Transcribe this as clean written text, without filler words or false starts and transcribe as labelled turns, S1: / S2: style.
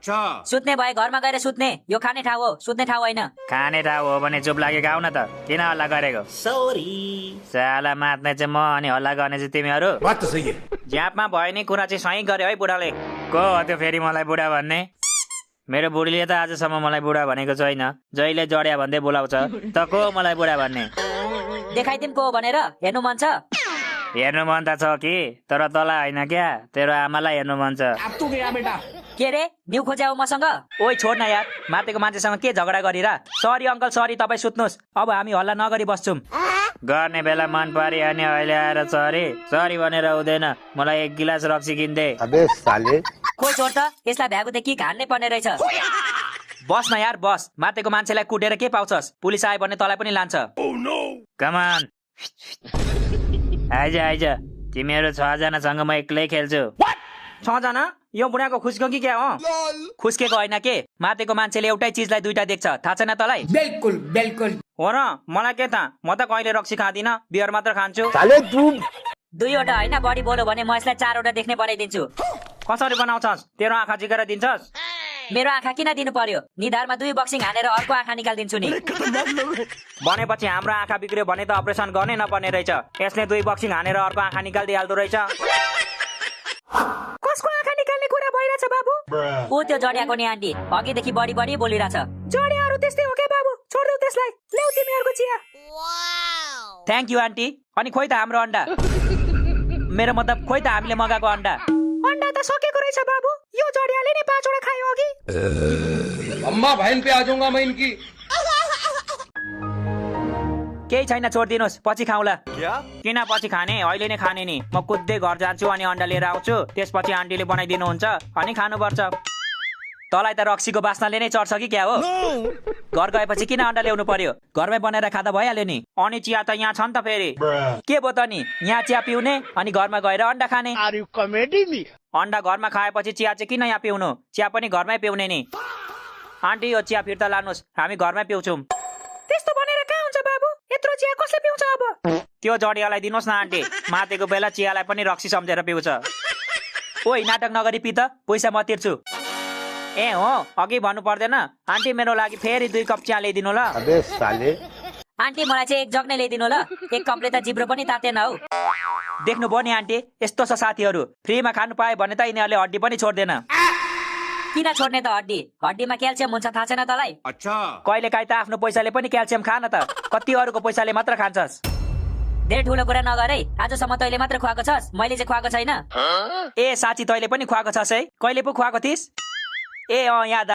S1: सुत्ने भए घरमा गएर सुत्ने, यो खाने ठाउँ हो, सुत्ने ठाउँ होइन।
S2: खाने ठाउँ हो भने चुप लागेको आउ न त, किन हल्ला गरेको? साला मात्ने चाहिँ म अनि हल्ला गर्ने चाहिँ तिमीहरू। ज्यापमा भयो नि कुरा चाहिँ सही गर्यो है बुढाले। को हो त्यो फेरि मलाई बुढा भन्ने? मेरो बुढीले त आजसम्म मलाई बुढा भनेको छैन। जहिले जड्या भन्दै बोलाउँछ, त को मलाई बुढा भन्ने?
S1: देखाइदिउँ को हो भनेर, हेर्नु मन छ?
S2: हेर्नु मन त छ कि, तर तँलाई होइन क्या, तेरो आमालाई हेर्नु मन छ।
S1: के रे, न्यु खोज्याऊ मसँग?
S2: ओइ छोड न यार, मातेको मान्छेसँग के झगडा गरिरा? सरी अङ्कल सरी, तपाईँ सुत्नुहोस्, अब हामी हल्ला नगरी बस्छौँ। गर्ने बेला मन पर्यो अनि अहिले आएर सरी भनेर हुँदैन। मलाई एक गिलास रक्सी किन्दे।
S1: खोइ छोड त, यसलाई भ्यागु त के घान्ने पर्ने रहेछ।
S2: बस न यार बस, मातेको मान्छेलाई कुटेर के पाउँछस्? पुलिस आयो भने तँलाई पनि लान्छ। कमान आइज, तिमीहरू 6 जनासँग म एक्लै खेल्छु। 6 जना? यो बुढाको खुस्को कि क्या हो? खुस्केको होइन के, मातेको मान्छेले एउटै चिजलाई दुईटा देख्छ, थाहा छैन तँलाई?
S3: बिल्कुल
S2: हो र, मलाई के थाहा, म त कहिले रक्सी खाँदिन, बियर मात्र खान्छु।
S1: 2वटा होइन, बढी बोल्यो भने म यसलाई 4वटा देख्ने बनाइदिन्छु।
S2: कसरी बनाउँछस्? तेरो आँखा जिकेर दिन्छस्?
S1: मेरो आँखा किन दिनु पर्यो? निधारमा 2 बक्सिङ हानेर अर्को आँखा निकालिदिन्छु नि।
S2: भनेपछि हाम्रो आँखा बिग्रियो भने त अपरेसन गर्नै नपर्ने रहेछ। यसले 2 बक्सिङ हानेर अर्को आँखा निकालिदिइहाल्दो रहेछ।
S1: कसको आँखा निकाल्ने कुरा भइरहेछ बाबु? ऊ त्यो जडियाको नि आन्टी, अघिदेखि बढी बोलिरहेछ। जडियाहरू त्यस्तै हो क्या बाबु, छोड्देऊ त्यसलाई। ल्याउ तिमीहरूको चिया।
S2: Thank you aunty. अनि खोइ त हाम्रो अन्डा? मेरो मतलब खोइ त हामीले मगाएको अन्डा?
S1: अन्डा त सकेको रहेछ बाबु, यो जडियाले नि 5वटा खायो अघि।
S3: अम्मा बहन पे आ जाऊंगा मैं इनकी।
S2: केही छैन, छोडिदिनुहोस्, पछि खाउँला। किन पछि खाने, अहिले नै खाने नि। म कुद्दै घर जान्छु अनि अन्डा लिएर आउँछु, त्यसपछि आन्टीले बनाइदिनुहुन्छ अनि खानुपर्छ। तँलाई त रक्सीको बास्नाले नै चढ्छ कि क्या हो? घर गएपछि किन अन्डा ल्याउनु पर्यो? घरमै बनाएर खाँदा भइहाल्यो नि। अनि चिया त यहाँ छ नि त फेरि। के भयो त नि, यहाँ चिया पिउने अनि घरमा गएर अन्डा खाने? अन्डा घरमा खाएपछि चिया चाहिँ किन यहाँ पिउनु? चिया पनि घरमै पिउने नि। आन्टी यो चिया फिर्ता लानुहोस्, हामी घरमै पिउँछौँ।
S1: त्यस्तो भनेर कहाँ हुन्छ बाबु? यत्रो चिया कसले पिउँछ अब?
S2: त्यो जडियालाई दिनुहोस् न आन्टी, मातेको बेला चियालाई पनि रक्सी सम्झेर पिउँछ। ओइ नाटक नगरी पि त, पैसा म तिर्छु। ए हो, अघि भन्नु पर्दैन? आन्टी मेरो लागि फेरि 2 कप चिया ल्याइदिनु ल।
S1: आन्टी मलाई चाहिँ 1 जग नै ल्याइदिनु ल, 1 कपले त जिब्रो पनि तातेन हौ।
S2: देख्नु भयो नि आन्टी, यस्तो छ साथीहरू, फ्रीमा खानु पाए भने त यिनीहरूले हड्डी पनि छोड्दैन।
S1: किन छोड्ने त हड्डी? हड्डीमा क्याल्सियम हुन्छ, थाहा छैन तँलाई?
S2: कहिले काहीँ त आफ्नो पैसाले पनि क्याल्सियम खान त, कति अरूको पैसाले मात्र खान्छस्।
S1: धेरै ठुलो कुरा नगर है, आजसम्म तैँले मात्र खुवाएको छस्, मैले चाहिँ खुवाएको छैन।
S2: ए साँच्ची तैँले पनि खुवाएको छस् है? कहिले पो खुवाएको थिइस्? ए याद